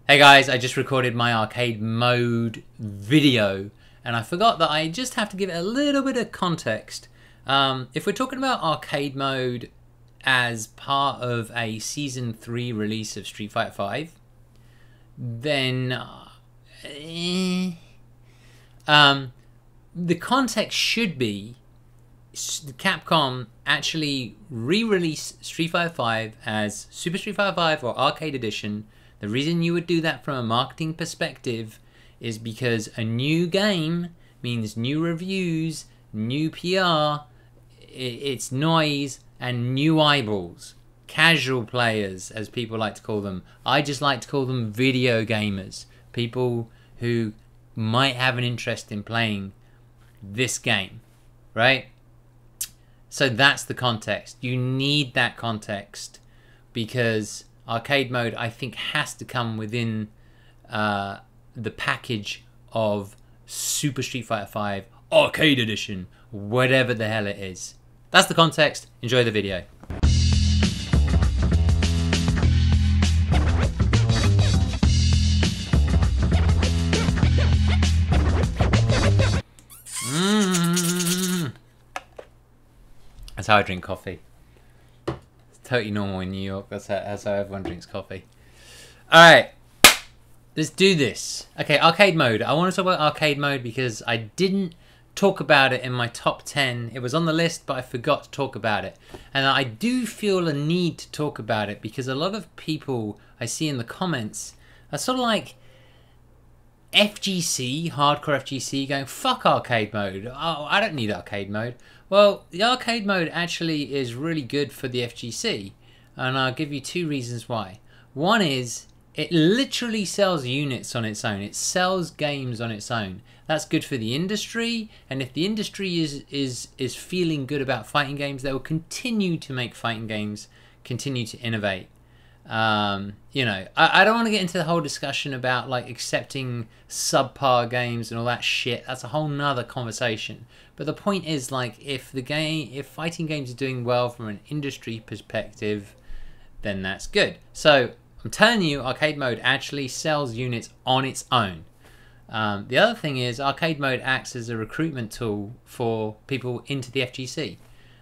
Hey guys, I just recorded my arcade mode video and I forgot that I just have to give it a little bit of context. If we're talking about arcade mode as part of a Season 3 release of Street Fighter 5, then the context should be Capcom actually re-release Street Fighter 5 as Super Street Fighter 5 or Arcade Edition. The reason you would do that from a marketing perspective is because a new game means new reviews, new PR, it's noise, and new eyeballs. Casual players, as people like to call them. I just like to call them video gamers. People who might have an interest in playing this game, right? So that's the context. You need that context because arcade mode, I think, has to come within the package of Super Street Fighter 5 Arcade Edition, whatever the hell it is. That's the context. Enjoy the video. That's how I drink coffee. Totally normal in New York. That's how everyone drinks coffee. Alright, let's do this. Okay, arcade mode. I want to talk about arcade mode because I didn't talk about it in my top 10. It was on the list, but I forgot to talk about it. And I do feel a need to talk about it because a lot of people I see in the comments are sort of like FGC, hardcore FGC, going, fuck arcade mode. Oh, I don't need arcade mode. Well, the arcade mode actually is really good for the FGC, and I'll give you two reasons why. One is it literally sells units on its own. It sells games on its own. That's good for the industry, and if the industry is feeling good about fighting games, they will continue to make fighting games, continue to innovate. You know, I don't want to get into the whole discussion about like accepting subpar games and all that shit. That's a whole nother conversation. But the point is, like, if fighting games are doing well from an industry perspective, then that's good. So I'm telling you, arcade mode actually sells units on its own. The other thing is, arcade mode acts as a recruitment tool for people into the FGC.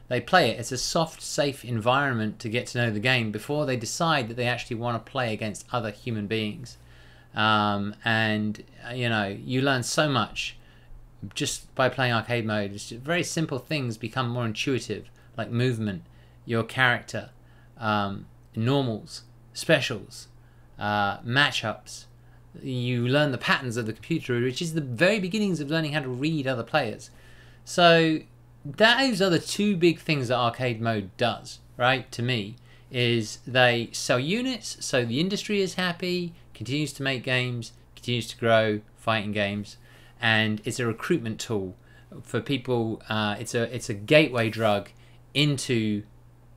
They play it. It's a soft, safe environment to get to know the game before they decide that they actually want to play against other human beings. And, you know, you learn so much just by playing arcade mode. It's just very simple things become more intuitive, like movement, your character, normals, specials, matchups. You learn the patterns of the computer, which is the very beginnings of learning how to read other players. So those are the two big things that arcade mode does, right? To me, is they sell units, so the industry is happy, continues to make games, continues to grow fighting games, and it's a recruitment tool for people. It's a gateway drug into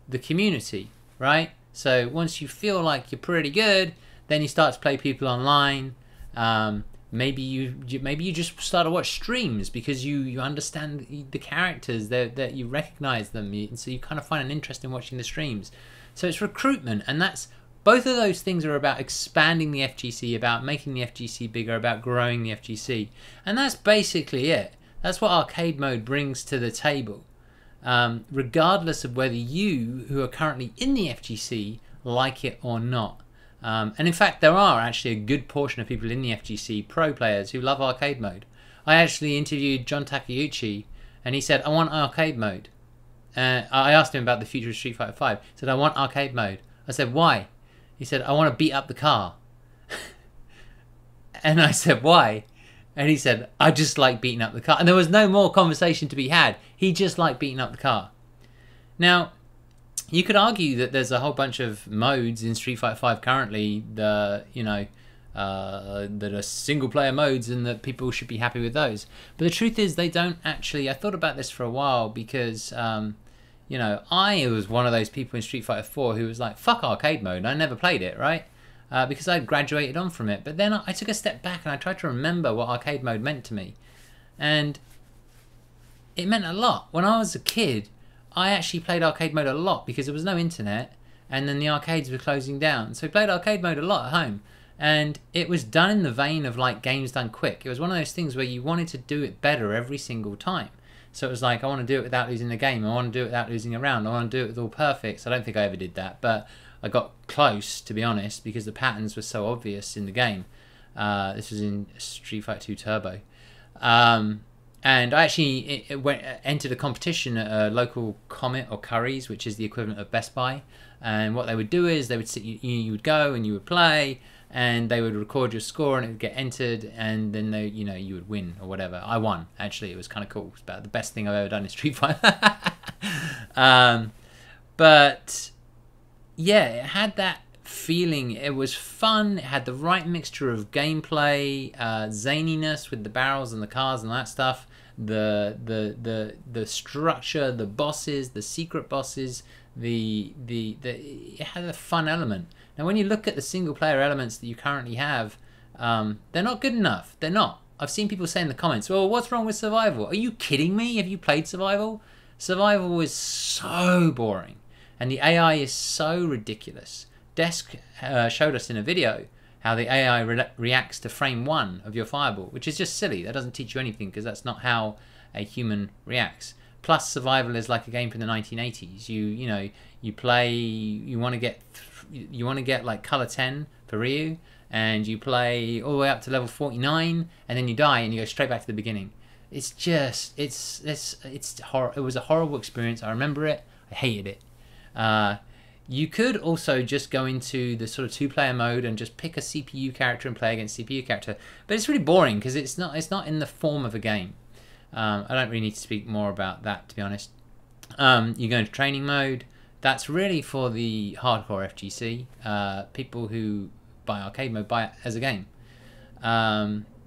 the community, right? So once you feel like you're pretty good, then you start to play people online. Maybe you just start to watch streams because you understand the characters, that you recognize them, and so you kind of find an interest in watching the streams. So it's recruitment, and that's both of those things are about expanding the FGC, about making the FGC bigger, about growing the FGC, and that's basically it. That's what arcade mode brings to the table, regardless of whether you, who are currently in the FGC, like it or not. And in fact, there are actually a good portion of people in the FGC, pro players, who love arcade mode. I actually interviewed John Takeuchi, and he said, I want arcade mode. I asked him about the future of Street Fighter 5. He said, I want arcade mode. I said, why? He said, I want to beat up the car. And I said, why? And he said, I just like beating up the car. And there was no more conversation to be had. He just liked beating up the car. Now, you could argue that there's a whole bunch of modes in Street Fighter 5 currently, that are single-player modes, and that people should be happy with those. But the truth is, they don't actually. I thought about this for a while because, you know, I was one of those people in Street Fighter 4 who was like, "Fuck arcade mode." I never played it, right? Because I'd graduated on from it. But then I took a step back and I tried to remember what arcade mode meant to me, and it meant a lot. When I was a kid, I actually played arcade mode a lot because there was no internet, and then the arcades were closing down. So I played arcade mode a lot at home. And it was done in the vein of like games done quick. It was one of those things where you wanted to do it better every single time. So it was like, I want to do it without losing the game. I want to do it without losing a round. I want to do it with all perfects. I don't think I ever did that, but I got close, to be honest, because the patterns were so obvious in the game. This was in Street Fighter 2 Turbo. And I actually entered a competition at a local Comet or Curry's, which is the equivalent of Best Buy. And what they would do is they would sit, you would go and you would play, and they would record your score and it would get entered, and then they, you would win or whatever. I won, actually. It was kind of cool. It was about the best thing I've ever done in Street Fighter. But yeah, it had that feeling. It was fun. It had the right mixture of gameplay, zaniness with the barrels and the cars and that stuff. The structure, the bosses, the secret bosses. It had a fun element. Now, when you look at the single player elements that you currently have, they're not good enough. They're not. I've seen people say in the comments, "Well, what's wrong with survival?" Are you kidding me? Have you played survival? Survival is so boring, and the AI is so ridiculous. Desk showed us in a video how the AI reacts to frame 1 of your fireball, which is just silly. That doesn't teach you anything, because that's not how a human reacts. Plus, survival is like a game from the 1980s. You play. You want to get like color 10 for Ryu, and you play all the way up to level 49, and then you die and you go straight back to the beginning. It's just it was a horrible experience. I remember it. I hated it. You could also just go into the sort of 2-player mode and just pick a CPU character and play against CPU character, but it's really boring because it's not in the form of a game. I don't really need to speak more about that, to be honest. You go into training mode. That's really for the hardcore FGC. People who buy arcade mode buy it as a game.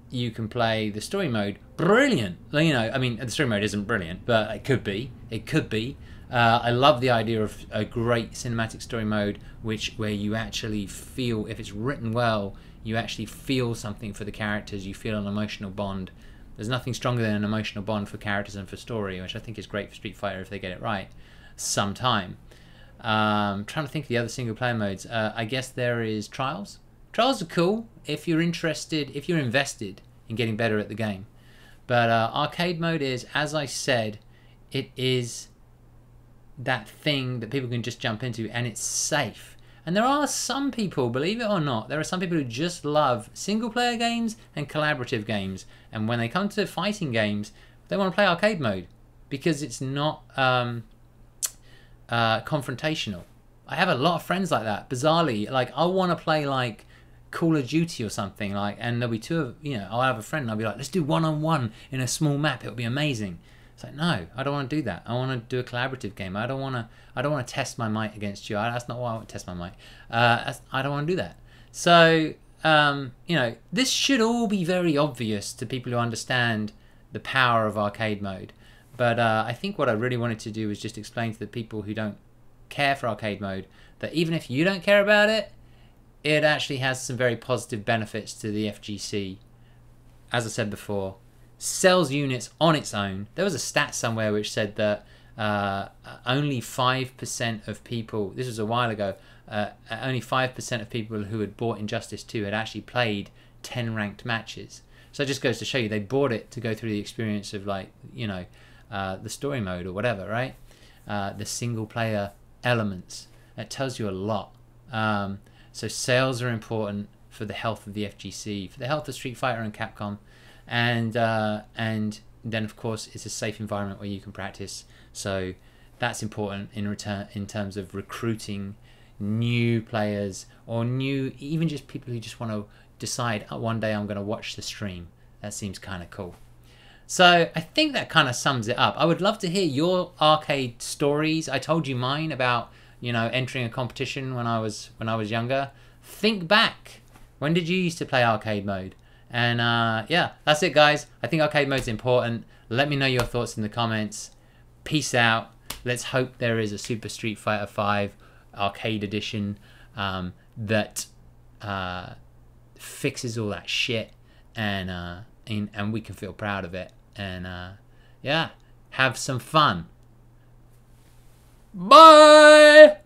You can play the story mode. Brilliant. I mean, the story mode isn't brilliant, but it could be. It could be. I love the idea of a great cinematic story mode, where you actually feel, if it's written well, you actually feel something for the characters. You feel an emotional bond. There's nothing stronger than an emotional bond for characters and for story, which I think is great for Street Fighter if they get it right sometime. Trying to think of the other single player modes. I guess there is Trials. Trials are cool if you're invested in getting better at the game. But arcade mode is, as I said, it is that thing that people can just jump into, and it's safe. And there are some people, believe it or not, there are some people who just love single-player games and collaborative games. And when they come to fighting games, they want to play arcade mode because it's not confrontational. I have a lot of friends like that. Bizarrely, like I want to play like Call of Duty or something, and there'll be two of I'll have a friend and I'll be like, let's do one-on-one in a small map. It'll be amazing. It's like, no, I don't want to do that. I want to do a collaborative game. I don't want to test my might against you. That's not why I want to test my might. I don't want to do that. So, this should all be very obvious to people who understand the power of arcade mode. But I think what I really wanted to do was just explain to the people who don't care for arcade mode that even if you don't care about it, it actually has some very positive benefits to the FGC. As I said before, sells units on its own. There was a stat somewhere which said that only 5% of people, this was a while ago, only 5% of people who had bought Injustice 2 had actually played 10 ranked matches. So it just goes to show you they bought it to go through the experience of the story mode or whatever, right? The single player elements. That tells you a lot. So sales are important for the health of the FGC, for the health of Street Fighter and Capcom. And then of course it's a safe environment where you can practice, so that's important in terms of recruiting new players or even just people who just want to decide, oh, one day I'm going to watch the stream. That seems kind of cool. So I think that kind of sums it up. I would love to hear your arcade stories. I told you mine about entering a competition when I was younger. Think back, when did you used to play arcade mode? And yeah, that's it, guys. I think arcade mode's important. Let me know your thoughts in the comments. Peace out. Let's hope there is a Super Street Fighter 5 Arcade Edition that fixes all that shit, and we can feel proud of it. And yeah, have some fun. Bye!